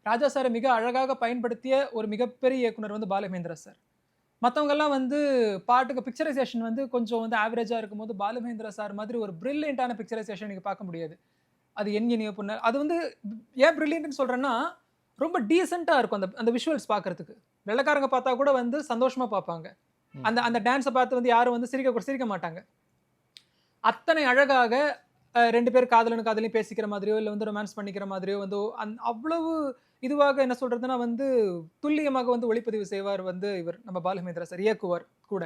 ராஜா சார மிக அழகாக பயன்படுத்திய ஒரு மிகப்பெரிய இயக்குனர் வந்து பாலுமகேந்திரா சார். மத்தவங்கலாம் வந்து பாட்டுக்கு பிக்சரைசேஷன் வந்து கொஞ்சம் வந்து ஆவரேஜா இருக்கும்போது, பாலுமகேந்திரா சார் மாதிரி ஒரு பிரில்லியன்ட்டான பிக்சரைசேஷன் நீங்க பார்க்க முடியாது. அது என் இனிய பொன்ன அது வந்து ஏன் பிரில்லியன்ட்ன்னு சொல்றேன்னா, ரொம்ப டீசென்ட்டா இருக்கும் அந்த அந்த விஷுவல்ஸ் பார்க்கறதுக்கு. வெள்ளைக்காரங்க பார்த்தா கூட வந்து சந்தோஷமா பார்ப்பாங்க. ம். அந்த அந்த டான்ஸ பார்த்து வந்து யாரும் வந்து சிரிக்க மாட்டாங்க. அத்தனை அழகாக 2 பேர் காதலனும் காதலியும் பேசிக்கிற மாதிரியோ, இல்ல வந்து ரொமான்ஸ் பண்ணிக்கிற மாதிரியோ வந்து அவ்வளவு இதுவாக என்ன சொல்றதுன்னா வந்து, துல்லியமாக வந்து ஒளிப்பதிவு செய்வார் வந்து இவர் நம்ம பாலுமகேந்திரா சார். இயக்குவார் கூட.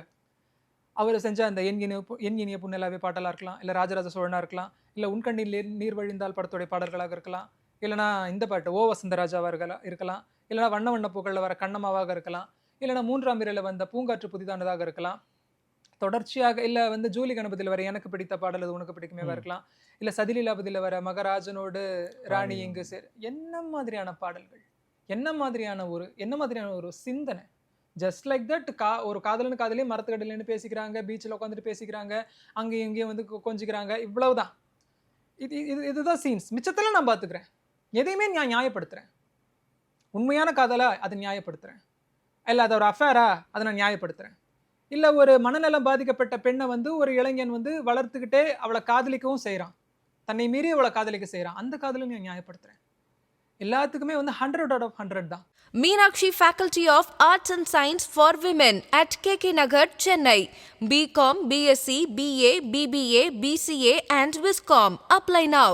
அவரு செஞ்ச அந்த என் இனிய பொன்னிலாவே பாடலா இருக்கலாம், இல்ல ராஜராஜ சோழனா இருக்கலாம், இல்ல உன் கண்ணில் நீர் வழிந்தால் படத்துடைய பாடல்களாக இருக்கலாம், இல்லன்னா இந்த பாட்டு ஓ வசந்தராஜாவா இருக்கலாம், இல்லன்னா வண்ண வண்ண பூக்கள்ல வர கண்ணம்மாவாக இருக்கலாம், இல்லன்னா 3ஆம் பிறையில வந்த பூங்காற்று புதிதானதாக இருக்கலாம். தொடர்ச்சியாக இல்ல வந்து ஜூலி கணபதியில வர எனக்கு பிடித்த பாடல் அது உனக்கு பிடிக்குமேவா ம். இருக்கலாம். இல்ல சதிலீலாவதியில வர மகராஜனோடு ராணி ராணி எங்கு வந்து சேர் என்ன மாதிரியான பாடல்கள்? என்ன மாதிரியான ஒரு சிந்தனை? ஜஸ்ட் லைக் தட் ஒரு காதலன் காதலியும் மரத்துக்கடியில நின்னு பேசிக்கிறாங்க, பீச்ல உட்காந்துட்டு பேசிக்கிறாங்க, அங்கேயும் இங்கேயும் வந்து கொஞ்சிக்கிறாங்க. இவ்வளவுதான். இதுதான் சீன்ஸ். மிச்சத்தெல்லாம் நான் பார்த்துக்கிறேன். எதையுமே நான் நியாயப்படுத்துறேன். உண்மையான காதலா? அத நியாயப்படுத்துறேன். இல்ல அது ஒரு அஃபேரா? அத நான் நியாயப்படுத்துறேன். இல்ல ஒரு மனநலம் பாதிக்கப்பட்ட பெண்ண வந்து ஒரு இளைஞன் வந்து வளர்த்துக்கிட்டே அவள காதலிக்கவும் செய்றான். தன்னை மீறி அவள காதலிக்க செய்றான். அந்த காதல நான் நியாயப்படுத்துறேன். எல்லாத்துக்குமே வந்து 100 அவுட் ஆஃப் 100 தான். Meenakshi Faculty of Arts and Science for Women at KK Nagar, Chennai. BCom, BSc, BA, BBA, BCA and Viscom. Apply now.